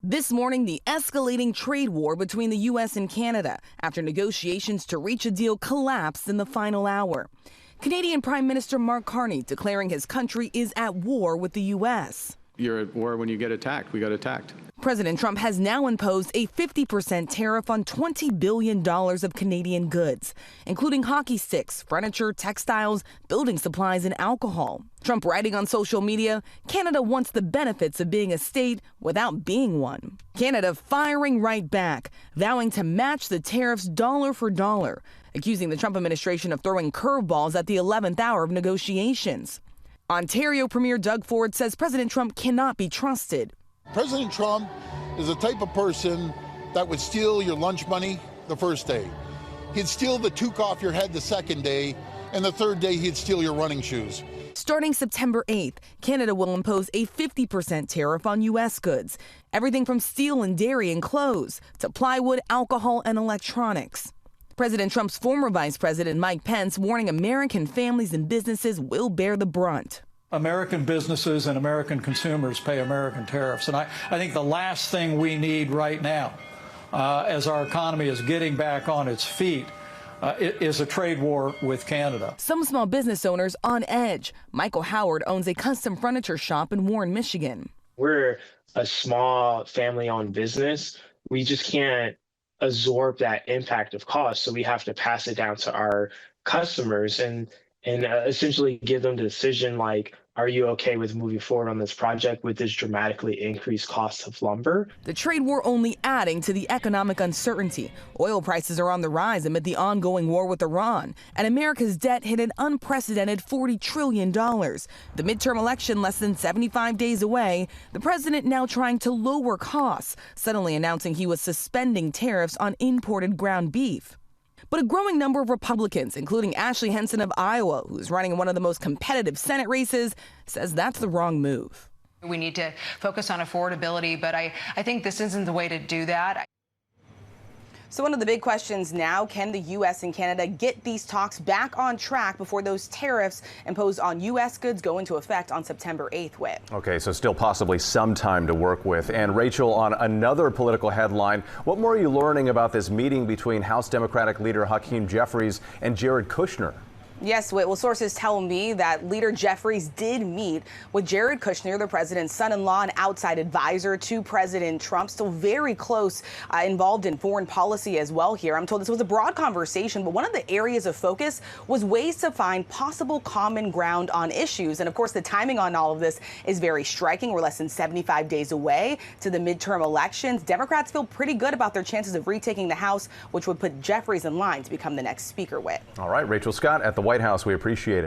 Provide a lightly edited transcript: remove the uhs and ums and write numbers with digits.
This morning, the escalating trade war between the U.S. and Canada after negotiations to reach a deal collapsed in the final hour. Canadian Prime Minister Mark Carney declaring his country is at war with the U.S. You're at war when you get attacked. We got attacked. President Trump has now imposed a 50% tariff on $20 billion of Canadian goods, including hockey sticks, furniture, textiles, building supplies, and alcohol. Trump writing on social media, Canada wants the benefits of being a state without being one. Canada firing right back, vowing to match the tariffs dollar for dollar, accusing the Trump administration of throwing curveballs at the 11th hour of negotiations. Ontario Premier Doug Ford says President Trump cannot be trusted. President Trump is the type of person that would steal your lunch money the first day. He'd steal the toque off your head the second day, and the third day he'd steal your running shoes. Starting September 8th, Canada will impose a 50% tariff on U.S. goods, everything from steel and dairy and clothes to plywood, alcohol, and electronics. President Trump's former Vice President Mike Pence warning American families and businesses will bear the brunt. American businesses and American consumers pay American tariffs. And I think the last thing we need right now, as our economy is getting back on its feet, is a trade war with Canada. Some small business owners on edge. Michael Howard owns a custom furniture shop in Warren, Michigan. We're a small family-owned business. We just can't absorb that impact of cost, so we have to pass it down to our customers and essentially give them the decision, like, are you okay with moving forward on this project with this dramatically increased cost of lumber? The trade war only adding to the economic uncertainty. Oil prices are on the rise amid the ongoing war with Iran, and America's debt hit an unprecedented $40 trillion. The midterm election less than 75 days away, the president now trying to lower costs, suddenly announcing he was suspending tariffs on imported ground beef. But a growing number of Republicans, including Ashley Henson of Iowa, who's running in one of the most competitive Senate races, says that's the wrong move. We need to focus on affordability, but I think this isn't the way to do that. So one of the big questions now, can the U.S. and Canada get these talks back on track before those tariffs imposed on U.S. goods go into effect on September 8th, Whit? Okay, so still possibly some time to work with. And Rachel, on another political headline, what more are you learning about this meeting between House Democratic leader Hakeem Jeffries and Jared Kushner? Yes, Whit. Well, sources tell me that Leader Jeffries did meet with Jared Kushner, the president's son-in-law and outside advisor to President Trump, still very close, involved in foreign policy as well here. I'm told this was a broad conversation, but one of the areas of focus was ways to find possible common ground on issues. And of course, the timing on all of this is very striking. We're less than 75 days away to the midterm elections. Democrats feel pretty good about their chances of retaking the House, which would put Jeffries in line to become the next speaker, Whit. All right, Rachel Scott at the White House. We appreciate it.